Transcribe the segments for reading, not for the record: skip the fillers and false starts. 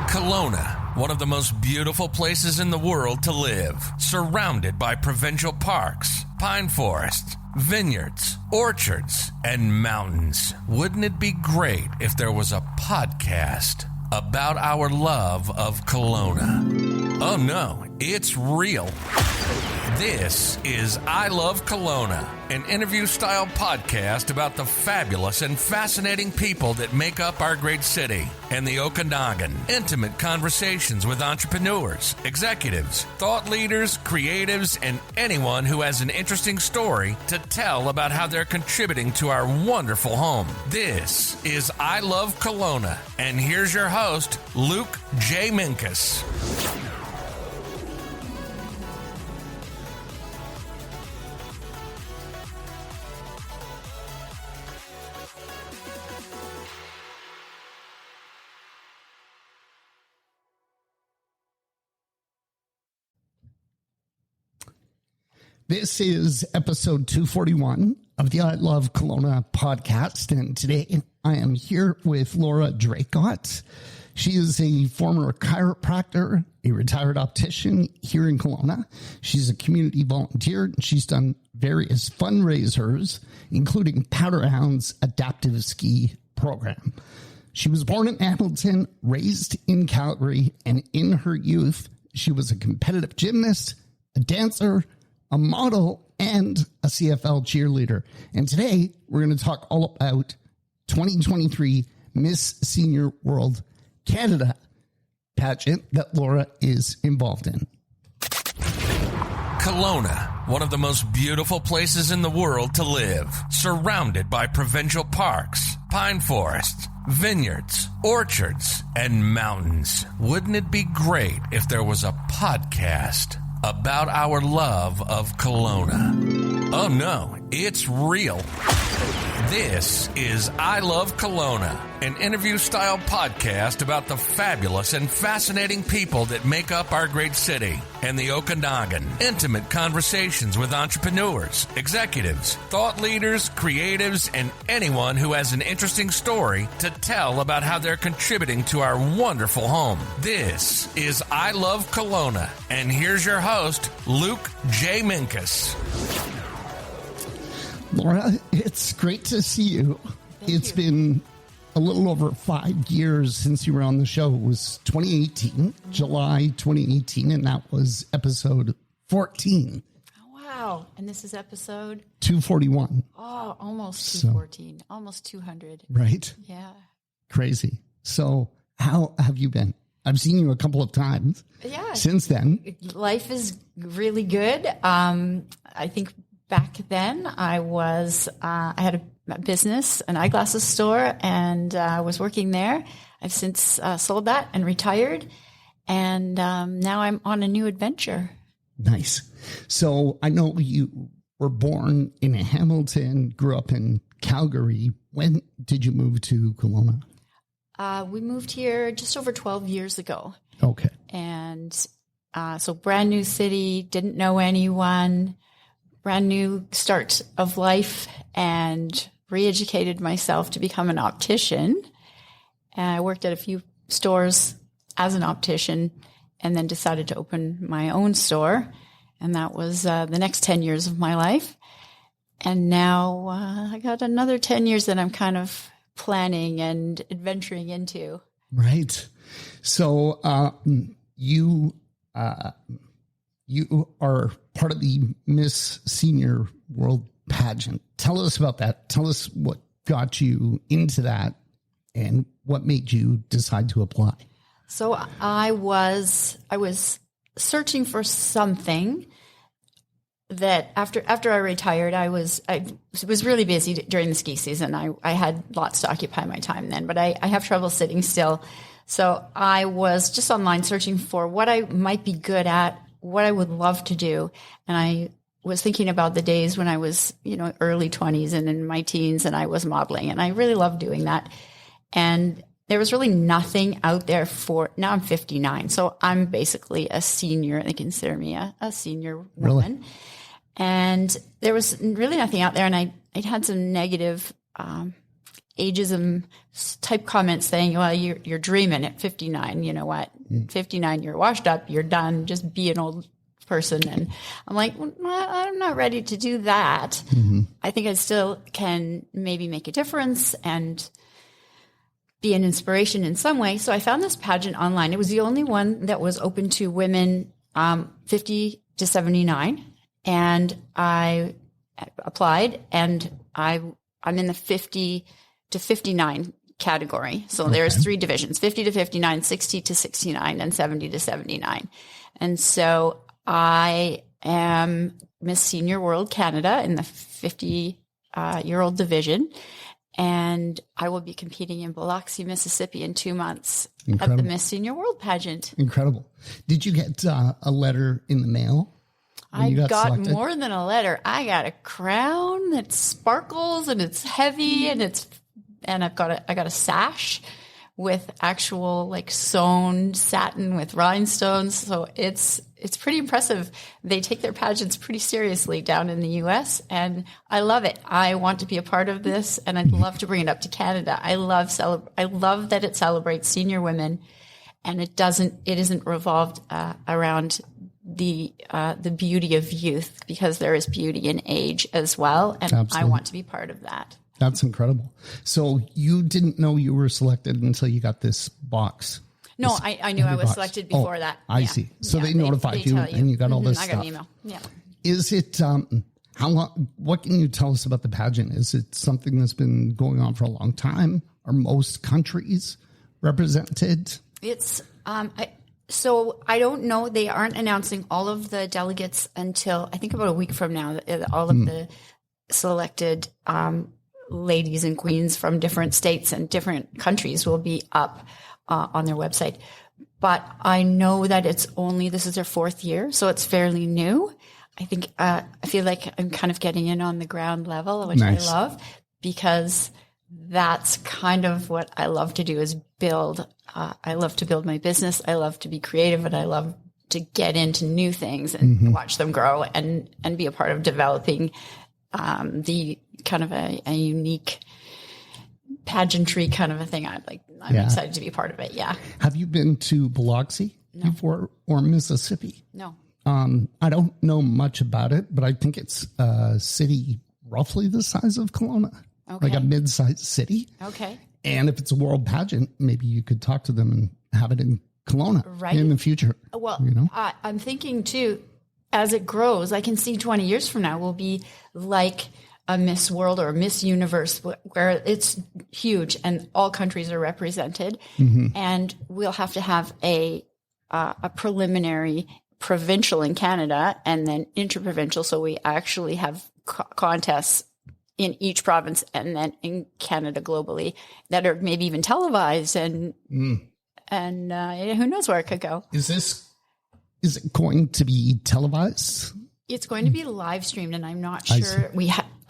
Kelowna, one of the most beautiful places in the world to live, surrounded by provincial parks, pine forests, vineyards, orchards, and mountains. Wouldn't it be great if there was a podcast about our love of Kelowna? Oh no, it's real. This is I Love Kelowna, an interview-style podcast about the fabulous and fascinating people that make up our great city and the Okanagan. Intimate conversations with entrepreneurs, executives, thought leaders, creatives, and anyone who has an interesting story to tell about how they're contributing to our wonderful home. This is I Love Kelowna, and here's your host, Luke J. Minkus. This is episode 241 of the I Love Kelowna podcast, and today I am here with Laura Draycott. She is a former chiropractor, a retired optician here in Kelowna. She's a community volunteer, and she's done various fundraisers, including Powderhound's adaptive ski program. She was born in Hamilton, raised in Calgary, and in her youth, she was a competitive gymnast, a dancer, a model, and a CFL cheerleader. And today, we're going to talk all about 2023 Miss Senior World Canada pageant that Laura is involved in. Kelowna, one of the most beautiful places in the world to live, surrounded by provincial parks, pine forests, vineyards, orchards, and mountains. Wouldn't it be great if there was a podcast about our love of Kelowna? Oh no, it's real. This is I Love Kelowna, an interview-style podcast about the fabulous and fascinating people that make up our great city and the Okanagan. Intimate conversations with entrepreneurs, executives, thought leaders, creatives, and anyone who has an interesting story to tell about how they're contributing to our wonderful home. This is I Love Kelowna, and here's your host, Luke J. Minkus. Laura, it's great to see you. It's been a little over 5 years since you were on the show. It was 2018, July 2018, and that was episode 14. Oh, wow. And this is episode 241. Oh, almost 214, almost 200. Right? Yeah. Crazy. So how have you been? I've seen you a couple of times since then. Life is really good. I think back then I had a business, an eyeglasses store, and I was working there. I've since sold that and retired, and now I'm on a new adventure. Nice. So I know you were born in Hamilton, grew up in Calgary. When did you move to Kelowna? We moved here just over 12 years ago. Okay. And so brand new city, didn't know anyone, brand new start of life, and re-educated myself to become an optician. And I worked at a few stores as an optician and then decided to open my own store. And that was the next 10 years of my life. And now I got another 10 years that I'm kind of planning and adventuring into. Right. So you are part of the Miss Senior World Pageant. Tell us about that. Tell us what got you into that and what made you decide to apply. So I was searching for something that after I retired, I was really busy during the ski season. I had lots to occupy my time then, but I have trouble sitting still. So I was just online searching for what I might be good at, what I would love to do. And I was thinking about the days when I was, early 20s and in my teens, and I was modeling, and I really loved doing that. And there was really nothing out there now I'm 59. So I'm basically a senior. They consider me a senior woman. Really? And there was really nothing out there. And I had some negative ageism type comments saying, well, you're dreaming at 59. You know what? 59, you're washed up, you're done. Just be an old person. And I'm like, well, I'm not ready to do that. I think I still can maybe make a difference and be an inspiration in some way. So I found this pageant online. It was the only one that was open to women 50 to 79. And I applied, and I'm in the 50 to 59 category. So there's 3 divisions: 50 to 59, 60 to 69, and 70 to 79. And so I am Miss Senior World Canada in the 50-year-old division. And I will be competing in Biloxi, Mississippi in 2 months at the Miss Senior World pageant. Incredible. Did you get a letter in the mail? I got more than a letter. I got a crown that sparkles and it's heavy, and I got a sash with actual like sewn satin with rhinestones. So it's pretty impressive. They take their pageants pretty seriously down in the US, and I love it. I want to be a part of this, and I'd love to bring it up to Canada. I love that it celebrates senior women, and it isn't revolved around the beauty of youth, because there is beauty in age as well. And Absolutely. I want to be part of that. That's incredible. So you didn't know you were selected until you got this box? No, I knew I was selected before that. I see. So they notified you and you got all this stuff. I got an email. Yeah. Is it, how long, what can you tell us about the pageant? Is it something that's been going on for a long time? Are most countries represented? It's, so I don't know. They aren't announcing all of the delegates until I think about a week from now. All of the selected ladies and queens from different states and different countries will be up on their website. But I know that this is their 4th year, so it's fairly new. I think, I feel like I'm kind of getting in on the ground level, which I love, because that's kind of what I love to do is build. I love to build my business. I love to be creative, and I love to get into new things and watch them grow and be a part of developing the kind of a unique pageantry kind of a thing. I'm excited to be part of it. Yeah. Have you been to Biloxi before, or Mississippi? No. I don't know much about it, but I think it's a city roughly the size of Kelowna, like a mid-sized city. Okay. And if it's a world pageant, maybe you could talk to them and have it in Kelowna in the future. Well, I'm thinking too, as it grows, I can see 20 years from now will be like a Miss World or a Miss Universe, where it's huge and all countries are represented. And we'll have to have a preliminary provincial in Canada and then interprovincial. So we actually have contests in each province and then in Canada globally that are maybe even televised and who knows where it could go. Is it going to be televised? It's going to be live streamed, and I'm not sure.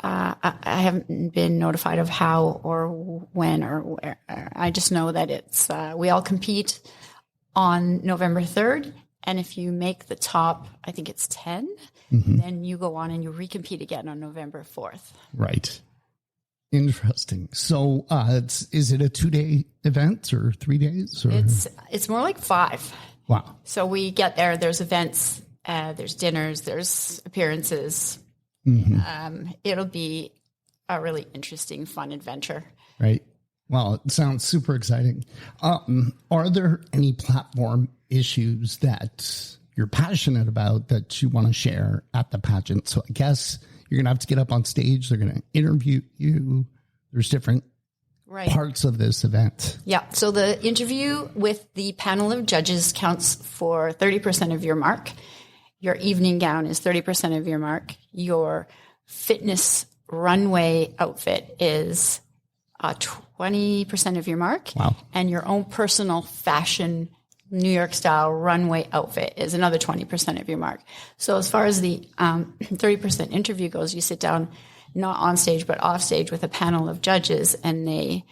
I haven't been notified of how or when or where. I just know that it's we all compete on November 3rd, and if you make the top, I think it's 10, then you go on and you recompete again on November 4th. Right. Interesting. So, is it a 2-day event or 3 days? Or? It's more like 5. Wow. So we get there. There's events. There's dinners. There's appearances. It'll be a really interesting, fun adventure. Right. Well, it sounds super exciting. Are there any platform issues that you're passionate about that you want to share at the pageant? So I guess you're going to have to get up on stage. They're going to interview you. There's different parts of this event. Yeah. So the interview with the panel of judges counts for 30% of your mark. Your evening gown is 30% of your mark. Your fitness runway outfit is 20% of your mark. Wow. And your own personal fashion New York style runway outfit is another 20% of your mark. So as far as the 30% interview goes, you sit down not on stage but off stage with a panel of judges, and they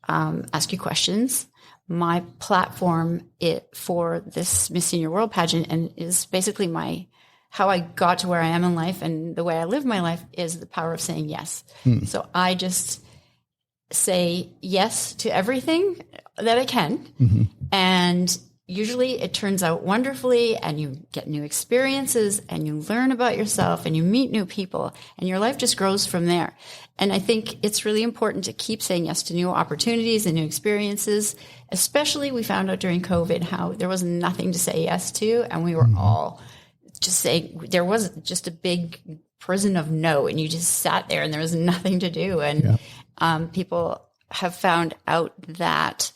ask you questions. My platform for this Miss Senior World pageant and is basically how I got to where I am in life, and the way I live my life is the power of saying yes. So I just say yes to everything that I can. And usually it turns out wonderfully, and you get new experiences and you learn about yourself and you meet new people and your life just grows from there. And I think it's really important to keep saying yes to new opportunities and new experiences. Especially we found out during COVID how there was nothing to say yes to, and we were all just saying, there was just a big prison of no, and you just sat there and there was nothing to do. And people have found out that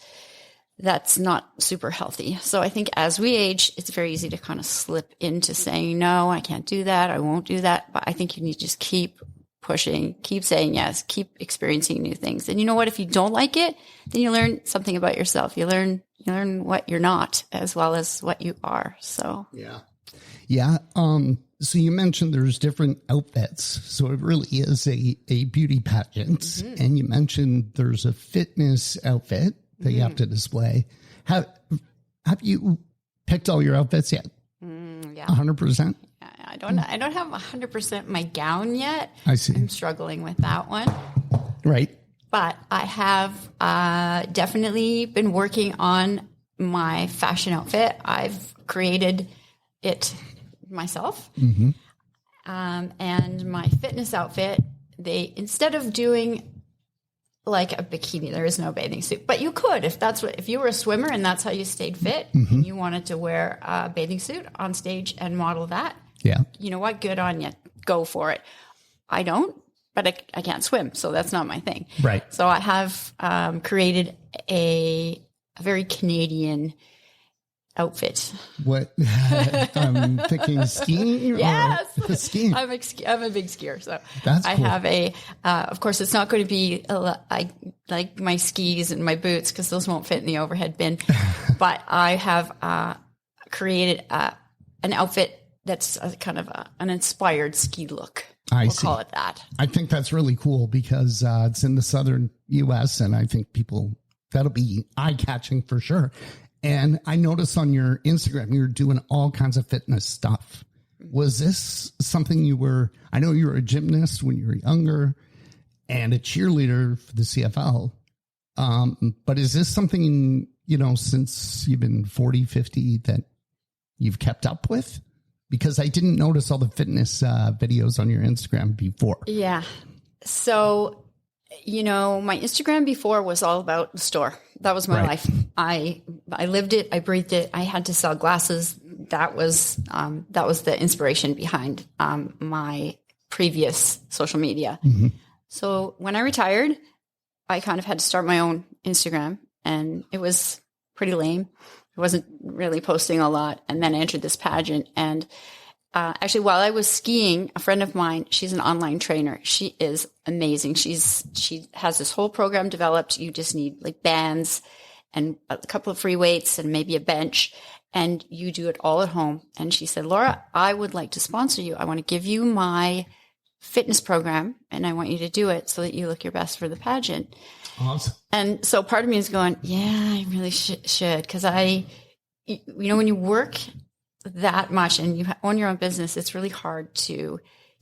that's not super healthy. So I think as we age, it's very easy to kind of slip into saying, no, I can't do that. I won't do that. But I think you need to just keep pushing, keep saying yes, keep experiencing new things. And you know what? If you don't like it, then you learn something about yourself. You learn what you're not as well as what you are. So yeah. So you mentioned there's different outfits. So it really is a beauty pageant. And you mentioned there's a fitness outfit that you have to display. Have you picked all your outfits yet? Yeah. 100%? I don't have 100% my gown yet. I see. I'm struggling with that one. Right. But I have definitely been working on my fashion outfit. I've created it myself. And my fitness outfit, instead of doing like a bikini, there is no bathing suit, but you could, if you were a swimmer and that's how you stayed fit and you wanted to wear a bathing suit on stage and model that. Yeah. You know what? Good on you. Go for it. I don't, but I can't swim. So that's not my thing. Right. So I have created a very Canadian outfit. What? I'm thinking skiing? Yes. Skiing. I'm a big skier. So That's I cool. have of course, it's not going to be like my skis and my boots because those won't fit in the overhead bin. But I have created an outfit that's kind of an inspired ski look. We'll call it that. I think that's really cool because it's in the southern U.S. and I think that'll be eye-catching for sure. And I noticed on your Instagram, you're doing all kinds of fitness stuff. Was this something I know you were a gymnast when you were younger and a cheerleader for the CFL. But is this something, since you've been 40, 50 that you've kept up with? Because I didn't notice all the fitness videos on your Instagram before. Yeah. So, my Instagram before was all about the store. That was my life. I lived it. I breathed it. I had to sell glasses. That was the inspiration behind my previous social media. So when I retired, I kind of had to start my own Instagram, and it was pretty lame. I wasn't really posting a lot. And then I entered this pageant. And actually, while I was skiing, a friend of mine, she's an online trainer. She is amazing. She has this whole program developed. You just need like bands and a couple of free weights and maybe a bench, and you do it all at home. And she said, Laura, I would like to sponsor you. I want to give you my fitness program, and I want you to do it so that you look your best for the pageant. Awesome. And so part of me is going, yeah, I really should. Because when you work that much and you own your own business, it's really hard to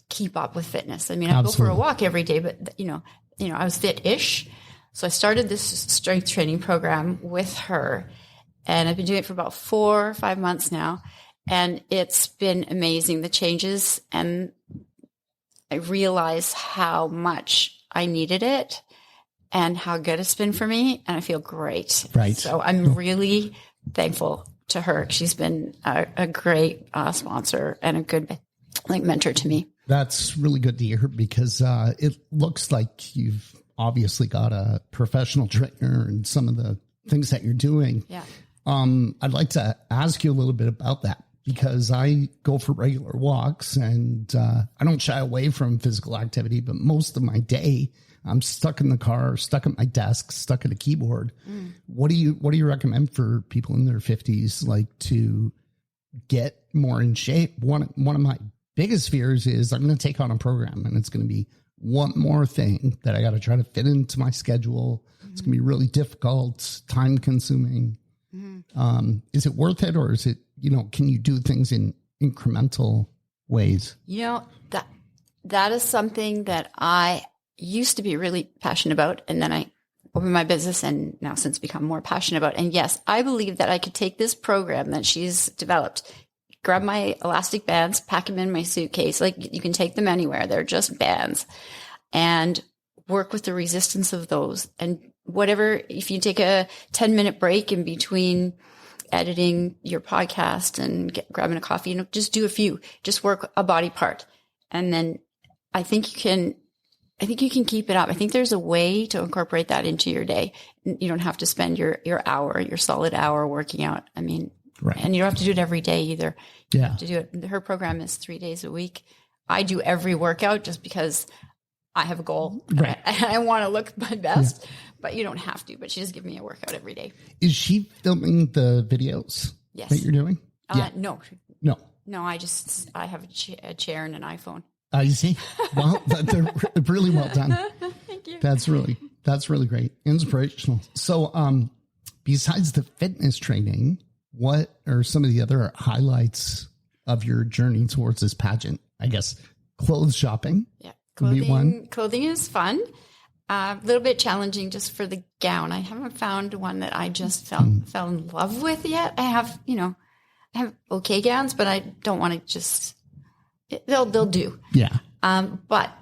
keep up with fitness. I mean, I go for a walk every day, but I was fit-ish. So I started this strength training program with her, and I've been doing it for about 4 or 5 months now. And it's been amazing, the changes. And I realize how much I needed it and how good it's been for me. And I feel great. Right. So I'm really thankful to her. She's been a great sponsor and a good mentor to me. That's really good to hear because it looks like you've obviously got a professional trainer and some of the things that you're doing. Yeah. I'd like to ask you a little bit about that because I go for regular walks and I don't shy away from physical activity, but most of my day I'm stuck in the car, stuck at my desk, stuck at a keyboard. What do you recommend for people in their 50s, like to get more in shape? One of my biggest fears is I'm going to take on a program and it's going to be one more thing that I got to try to fit into my schedule. It's going to be really difficult, time consuming. Is it worth it, or is it, can you do things in incremental ways? That is something that I used to be really passionate about. And then I opened my business and now since become more passionate about. And yes, I believe that I could take this program that she's developed, grab my elastic bands, pack them in my suitcase. Like you can take them anywhere. They're just bands, and work with the resistance of those. And whatever, if you take a 10-minute break in between editing your podcast and grabbing a coffee, just do a few, just work a body part. And then I think you can keep it up. I think there's a way to incorporate that into your day. You don't have to spend your solid hour working out. I mean, right. And you don't have to do it every day either. Yeah. You have to do it. Her program is 3 days a week. I do every workout just because I have a goal. Right. I want to look my best, but you don't have to. But she just gives me a workout every day. Is she filming the videos that you're doing? No. I have a chair and an iPhone. You see? Well, they're really well done. Thank you. That's really great. Inspirational. So, besides the fitness training, what are some of the other highlights of your journey towards this pageant? I guess clothes shopping. Yeah. Clothing is fun. A little bit challenging just for the gown. I haven't found one that I just fell in love with yet. I have okay gowns, but I don't want to just, they'll do. Yeah. But a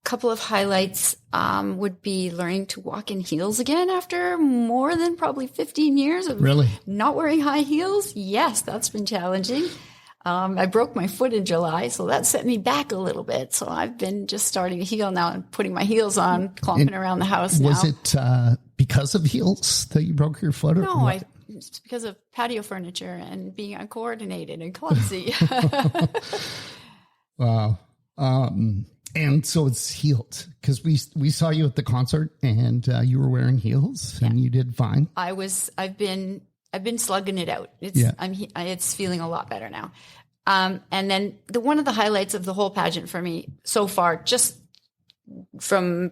couple of highlights would be learning to walk in heels again after more than probably 15 years of not wearing high heels. Yes, that's been challenging. I broke my foot in July, so that set me back a little bit. So I've been just starting to heel now and putting my heels on, clomping around the house now. Was it because of heels that you broke your foot? No, it's because of patio furniture and being uncoordinated and clumsy. Wow. And so it's healed because we saw you at the concert and you were wearing heels and you did fine. I've been slugging it out. It's feeling a lot better now. And then one of the highlights of the whole pageant for me so far, just from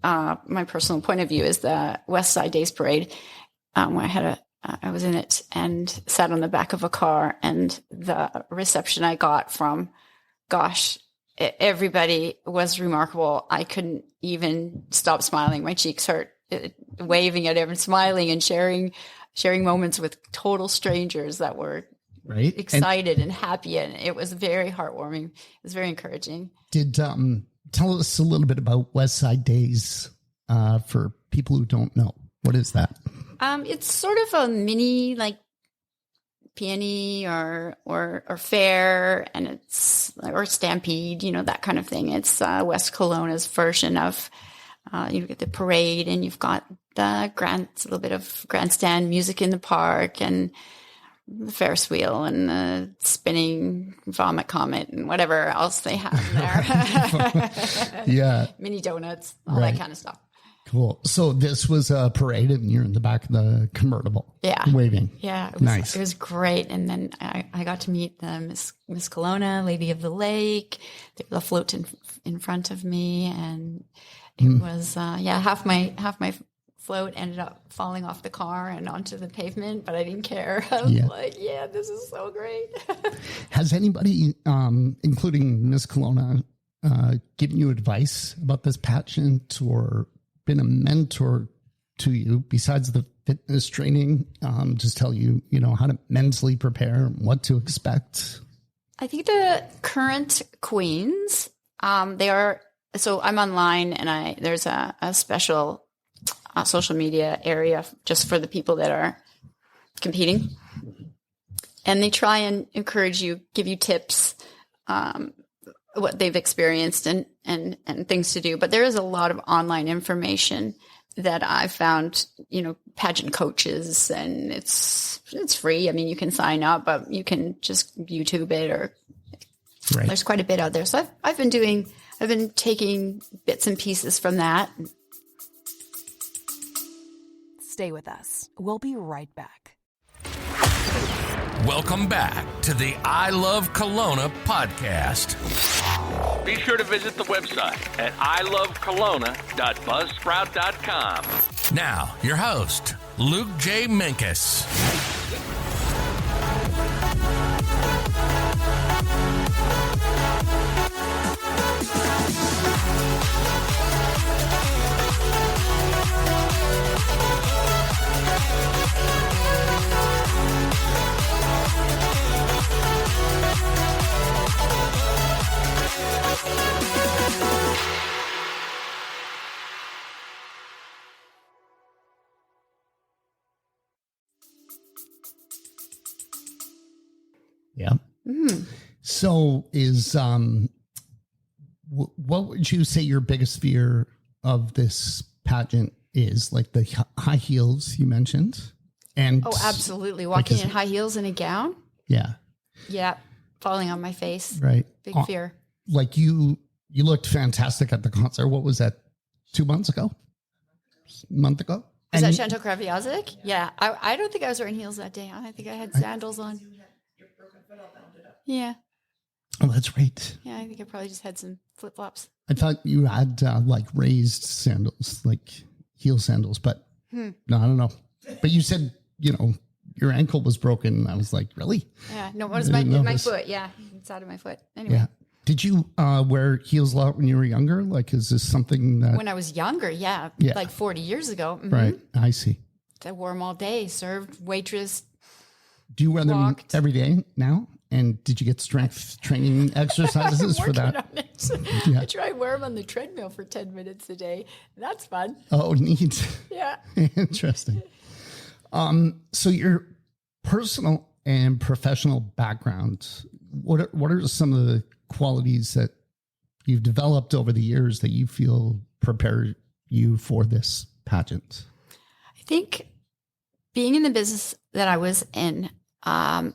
my personal point of view, is the West Side Days Parade. Where I was in it and sat on the back of a car, and the reception I got from, everybody was remarkable. I couldn't even stop smiling. My cheeks hurt, waving at everyone, smiling and sharing moments with total strangers that were excited and happy. And it was very heartwarming. It was very encouraging. Did tell us a little bit about West Side Days for people who don't know. What is that? It's sort of a mini peony or fair, and or stampede, that kind of thing. It's West Kelowna's version of you get the parade, and you've got a little bit of grandstand music in the park, and the Ferris wheel, and the spinning vomit comet, and whatever else they have there. Mini donuts, all that kind of stuff. Cool. So this was a parade, and you're in the back of the convertible, waving. Yeah, it was nice. It was great. And then I got to meet Miss Kelowna, Lady of the Lake. They were float in front of me, and it was half my float ended up falling off the car and onto the pavement, but I didn't care. I was like, this is so great. Has anybody, including Miss Kelowna, given you advice about this pageant or been a mentor to you besides the fitness training, just tell you, how to mentally prepare, what to expect? I think the current queens, so I'm online, and there's a special social media area just for the people that are competing. And they try and encourage you, give you tips, what they've experienced and things to do. But there is a lot of online information that I've found, pageant coaches, and it's free. I mean, you can sign up, but you can just YouTube it, or there's quite a bit out there. So I've been taking bits and pieces from that. Stay with us. We'll be right back. Welcome back to the I Love Kelowna podcast. Be sure to visit the website at ilovekelowna.buzzsprout.com. Now, your host, Luke J. Minkus. Yeah. So what would you say your biggest fear of this pageant is? Like the high heels you mentioned? And Oh, absolutely. Walking in high heels and a gown. Yeah. Yeah. Falling on my face. Right. Big fear. Like you looked fantastic at the concert. What was that? 2 months ago? Month ago? Was that Chantal Kraviazik? Yeah. I don't think I was wearing heels that day. I think I had sandals on. Yeah. Oh, that's right. Yeah, I think I probably just had some flip-flops. I thought you had like raised sandals, like heel sandals, but no, I don't know. But you said, your ankle was broken. I was like, really? Yeah. No, it was my foot. Yeah. It's out of my foot. Anyway. Yeah. Did you wear heels a lot when you were younger? Like, is this something that... When I was younger, yeah. Like 40 years ago. Mm-hmm. Right. I see. I wore them all day. Served, waitress. Do you wear them every day now? And did you get strength training exercises for that? Yeah. I try and wear them on the treadmill for 10 minutes a day. That's fun. Oh, neat. Yeah. Interesting. So your personal and professional background, what are some of the qualities that you've developed over the years that you feel prepare you for this pageant? I think being in the business that I was in,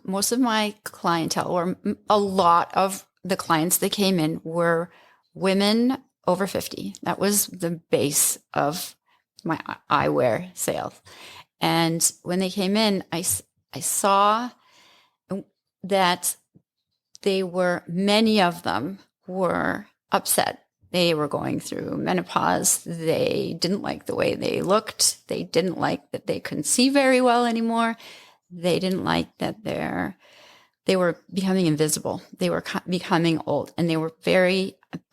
most of my clientele, or a lot of the clients that came in, were women over 50. That was the base of my eyewear sales. And when they came in, I saw that many of them were upset. They were going through menopause. They didn't like the way they looked. They didn't like that they couldn't see very well anymore. They didn't like that they were becoming invisible. They were becoming old, and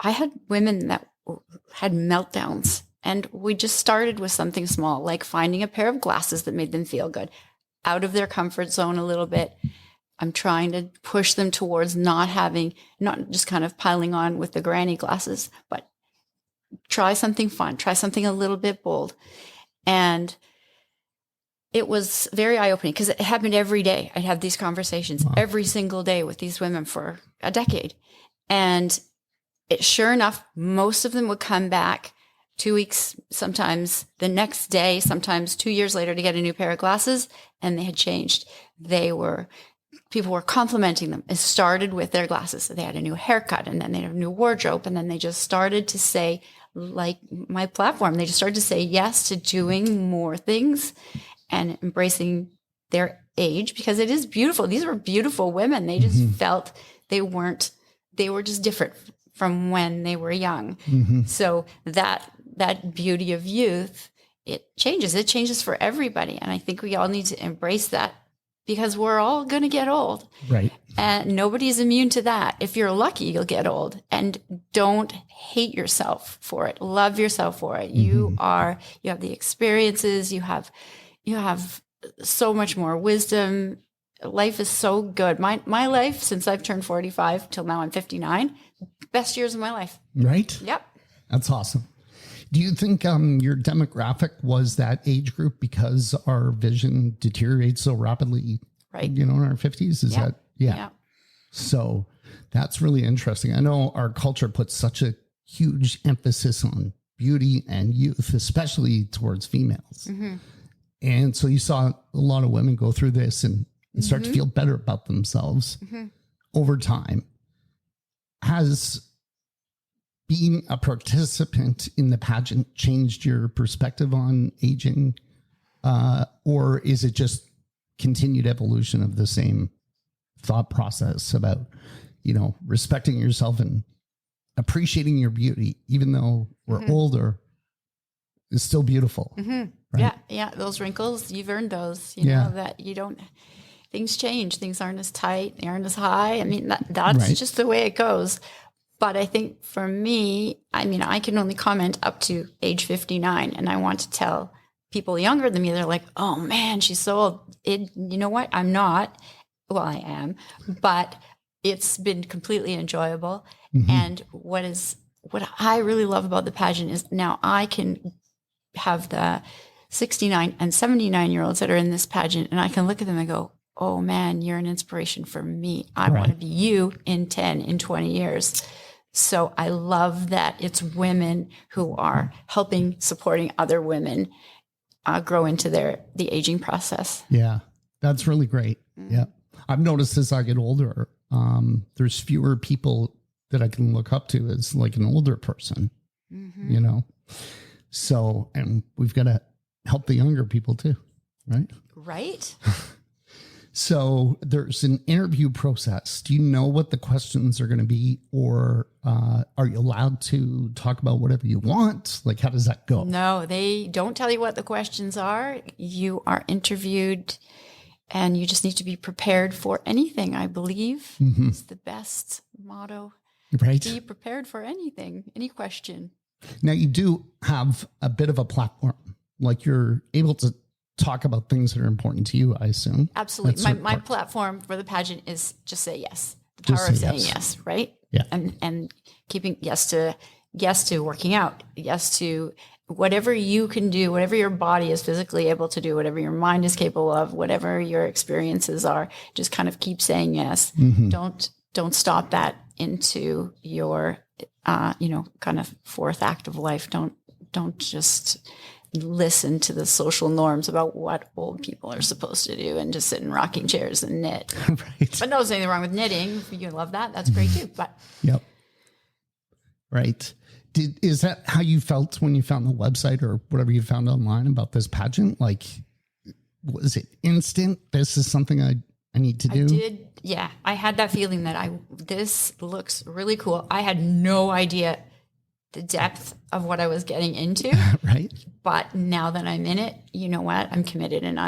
I had women that had meltdowns, and we just started with something small, like finding a pair of glasses that made them feel good, out of their comfort zone a little bit. I'm trying to push them towards not just kind of piling on with the granny glasses, but try something fun, try something a little bit bold. And it was very eye-opening because it happened every day. I'd have these conversations every single day with these women for a decade. And sure enough, most of them would come back 2 weeks, sometimes the next day, sometimes 2 years later to get a new pair of glasses, and they had changed. People were complimenting them. It started with their glasses. So they had a new haircut, and then they had a new wardrobe, and then they just started to say, like my platform, they just started to say yes to doing more things and embracing their age, because it is beautiful. These were beautiful women. They just felt they were just different from when they were young. So that beauty of youth, it changes for everybody. And I think we all need to embrace that, because we're all going to get old. Right. And nobody's immune to that. If you're lucky, you'll get old. And don't hate yourself for it. Love yourself for it. You have the experiences, you have so much more wisdom. Life is so good. My life, since I've turned 45 till now I'm 59, best years of my life. Right? Yep. That's awesome. Do you think your demographic was that age group because our vision deteriorates so rapidly, right? In our 50s? Is that? Yeah. So that's really interesting. I know our culture puts such a huge emphasis on beauty and youth, especially towards females. And so you saw a lot of women go through this and start to feel better about themselves over time. Has being a participant in the pageant changed your perspective on aging? Or is it just continued evolution of the same thought process about, respecting yourself and appreciating your beauty, even though we're older, is still beautiful. Right? Yeah. Those wrinkles, you've earned those, know that you don't, things change. Things aren't as tight. They aren't as high. I mean, that's just the way it goes. But I think for me, I can only comment up to age 59. And I want to tell people younger than me, they're like, oh man, she's so old. You know what? I'm not. Well, I am. But it's been completely enjoyable. And what I really love about the pageant is now I can have the 69 and 79-year-olds that are in this pageant, and I can look at them and go, oh man, you're an inspiration for me. I want to be you in 10, in 20 years. So I love that it's women who are helping, supporting other women grow into the aging process. Yeah, that's really great. Yeah. I've noticed as I get older, there's fewer people that I can look up to as like an older person, you know? So, and we've got to help the younger people too, right? Right. So there's an interview process. Do you know what the questions are going to be, or are you allowed to talk about whatever you want? Like, how does that go? No, they don't tell you what the questions are. You are interviewed and you just need to be prepared for anything, I believe. It's the best motto. Right. Be prepared for anything, any question. Now you do have a bit of a platform, like you're able to talk about things that are important to you, I assume. Absolutely. My platform for the pageant is just say yes. The power of saying yes, right? Yeah. And keeping yes to working out, yes to whatever you can do, whatever your body is physically able to do, whatever your mind is capable of, whatever your experiences are, just kind of keep saying yes. Don't stop that into your kind of fourth act of life. Don't just listen to the social norms about what old people are supposed to do and just sit in rocking chairs and knit. Right. But no, there's anything wrong with knitting. If you love that, that's great too. But yep. Right. Is that how you felt when you found the website or whatever you found online about this pageant? Like, was it instant? This is something I need to do? I did. Yeah. I had that feeling that this looks really cool. I had no idea the depth of what I was getting into. Right. But now that I'm in it, you know what? I'm committed and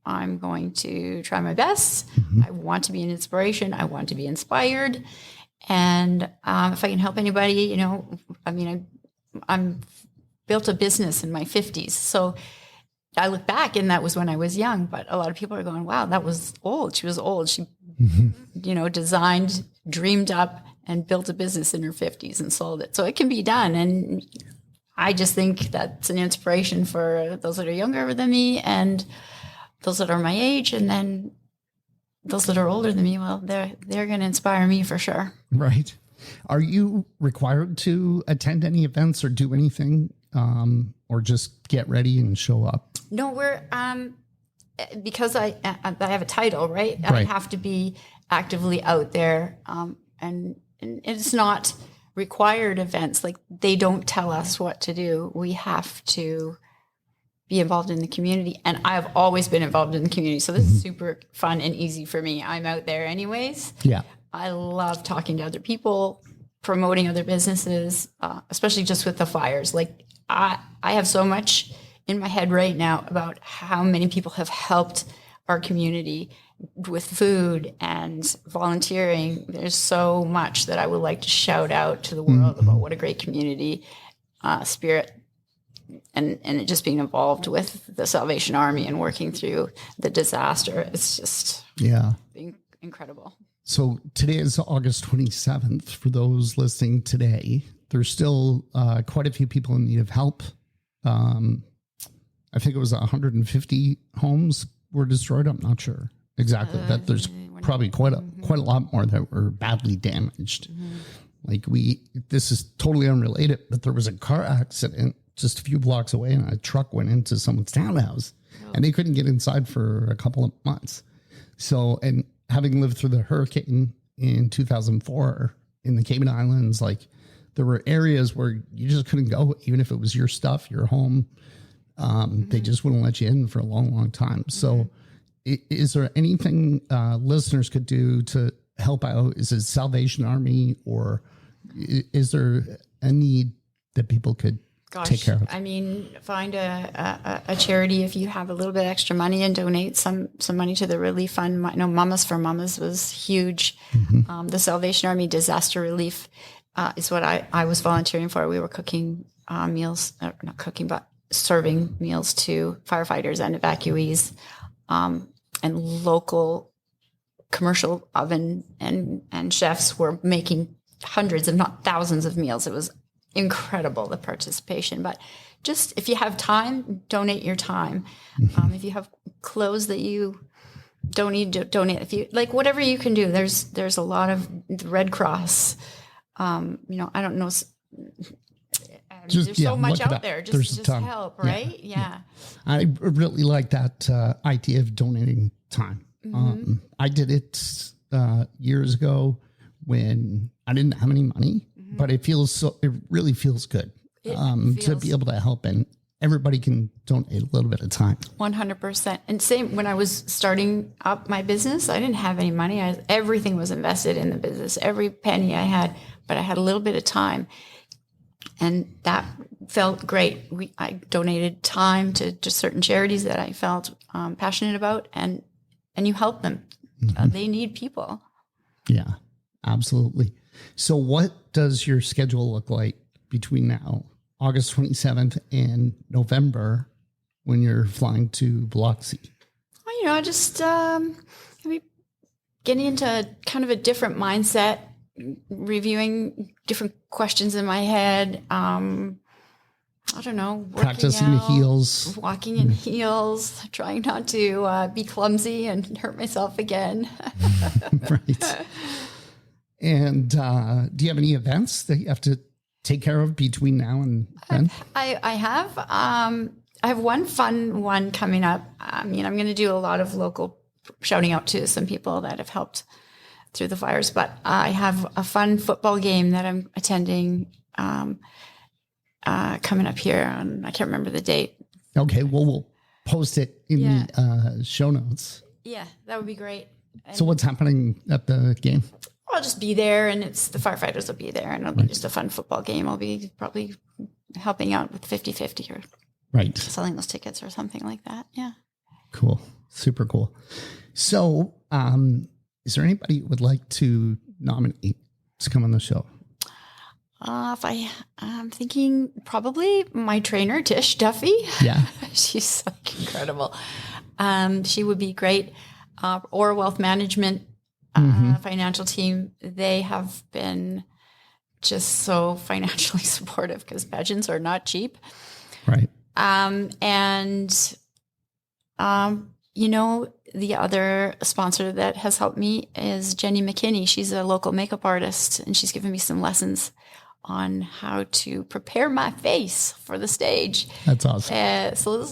I'm going to try my best. I want to be an inspiration. I want to be inspired. And if I can help anybody, I'm built a business in my 50s. So I look back and that was when I was young, but a lot of people are going, wow, that was old. She was old. She, designed, dreamed up and built a business in her 50s and sold it. So it can be done. And I just think that's an inspiration for those that are younger than me and those that are my age. And then those that are older than me, well, they're going to inspire me for sure. Right. Are you required to attend any events or do anything, or just get ready and show up? No, we're, because I have a title, right? I have to be actively out there. And it's not required events. Like they don't tell us what to do. We have to be involved in the community. And I've always been involved in the community. So this is super fun and easy for me. I'm out there anyways. Yeah. I love talking to other people, promoting other businesses, especially just with the flyers. Like I have so much in my head right now about how many people have helped our community with food and volunteering. There's so much that I would like to shout out to the world about what a great community spirit and it just being involved with the Salvation Army and working through the disaster. It's just being incredible. So today is August 27th. For those listening today, there's still quite a few people in need of help. I think it was 150 homes were destroyed. I'm not sure exactly. That there's probably quite a lot more that were badly damaged. Like this is totally unrelated, but there was a car accident just a few blocks away and a truck went into someone's townhouse and they couldn't get inside for a couple of months. So, and having lived through the hurricane in 2004 in the Cayman Islands, like there were areas where you just couldn't go, even if it was your stuff, your home. They just wouldn't let you in for a long, long time. So is there anything listeners could do to help out? Is it Salvation Army or is there a need that people could take care of? I mean, find a charity if you have a little bit extra money and donate some money to the relief fund. I know Mamas for Mamas was huge. The Salvation Army disaster relief is what I was volunteering for. We were cooking meals, not cooking, but serving meals to firefighters and evacuees, and local commercial oven and chefs were making hundreds, if not thousands of meals. It was incredible, the participation. But just if you have time, donate your time. If you have clothes that you don't need to donate. If you like, whatever you can do, there's a lot of the Red Cross. I don't know. There's so much out there. Just help, right? Yeah. I really like that idea of donating time. I did it years ago when I didn't have any money, but it really feels good to be able to help, and everybody can donate a little bit of time. 100%. And same when I was starting up my business, I didn't have any money. Everything was invested in the business, every penny I had, but I had a little bit of time. And that felt great. I donated time to certain charities that I felt passionate about, and you help them. They need people. Yeah, absolutely. So what does your schedule look like between now, August 27th, and November when you're flying to Biloxi? Well, just getting into kind of a different mindset, reviewing different questions in my head. I don't know. Practicing the heels. Walking in heels, trying not to be clumsy and hurt myself again. Right. And do you have any events that you have to take care of between now and then? I have one fun one coming up. I'm going to do a lot of local shouting out to some people that have helped through the fires, but I have a fun football game that I'm attending coming up here on, I can't remember the date. Okay, well, we'll post it in the show notes. Yeah, that would be great. And so what's happening at the game? I'll just be there, and the firefighters will be there, and it'll be just a fun football game. I'll be probably helping out with 50-50 or selling those tickets or something like that. Yeah. Cool. Super cool. So, is there anybody who would like to nominate to come on the show? I'm thinking probably my trainer, Tish Duffy. Yeah. She's like incredible. She would be great. Or wealth management, financial team. They have been just so financially supportive because pageants are not cheap. Right. The other sponsor that has helped me is Jenny McKinney. She's a local makeup artist, and she's given me some lessons on how to prepare my face for the stage. That's awesome.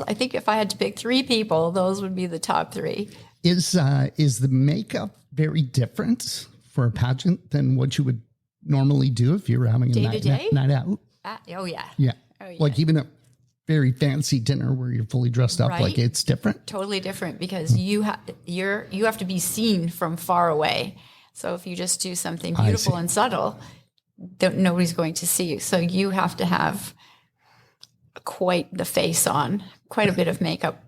I think if I had to pick 3 people, those would be the top 3. Is the makeup very different for a pageant than what you would normally do if you were having a night out? Oh, yeah. Yeah. Like even a very fancy dinner where you're fully dressed up, like it's different? Totally different because you have to be seen from far away. So if you just do something beautiful and subtle, nobody's going to see you. So you have to have quite the face on, quite a bit of makeup,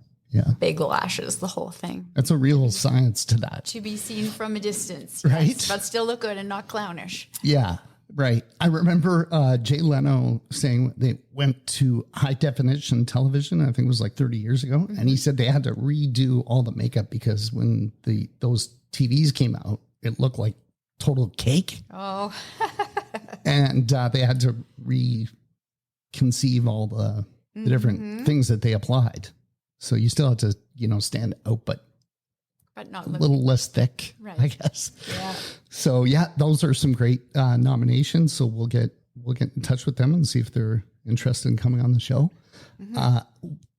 big lashes, the whole thing. That's a real science to that. To be seen from a distance, right? Yes, but still look good and not clownish. Yeah, right. I remember Jay Leno saying they went to high definition television. I think it was like 30 years ago. And he said they had to redo all the makeup because when those TVs came out, it looked like total cake. Oh. And they had to reconceive all the different things that they applied. So you still have to, stand out, but not a little less thick, right. I guess. Yeah. So those are some great nominations. So we'll get in touch with them and see if they're interested in coming on the show.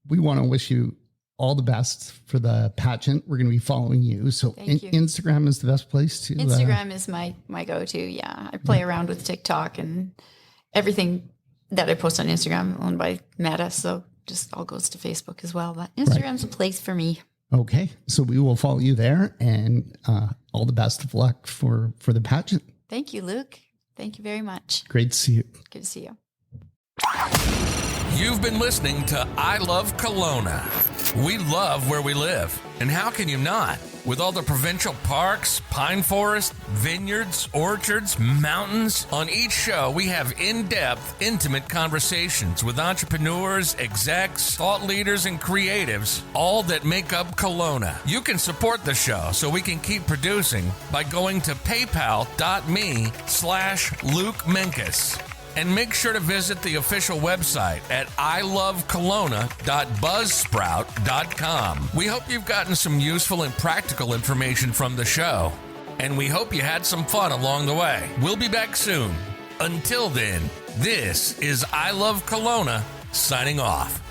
We want to wish you all the best for the pageant. We're going to be following you. So Instagram is the best place to. Instagram is my go-to. Yeah. I play around with TikTok and everything that I post on Instagram owned by Meta. So just all goes to Facebook as well. But Instagram's a place for me. Okay. So we will follow you there, and all the best of luck for the pageant. Thank you, Luke. Thank you very much. Great to see you. Good to see you. You've been listening to I Love Kelowna. We love where we live. And how can you not? With all the provincial parks, pine forests, vineyards, orchards, mountains. On each show, we have in-depth, intimate conversations with entrepreneurs, execs, thought leaders, and creatives, all that make up Kelowna. You can support the show so we can keep producing by going to paypal.me/Luke Menkes. And make sure to visit the official website at ilovekelowna.buzzsprout.com. We hope you've gotten some useful and practical information from the show. And we hope you had some fun along the way. We'll be back soon. Until then, this is I Love Kelowna signing off.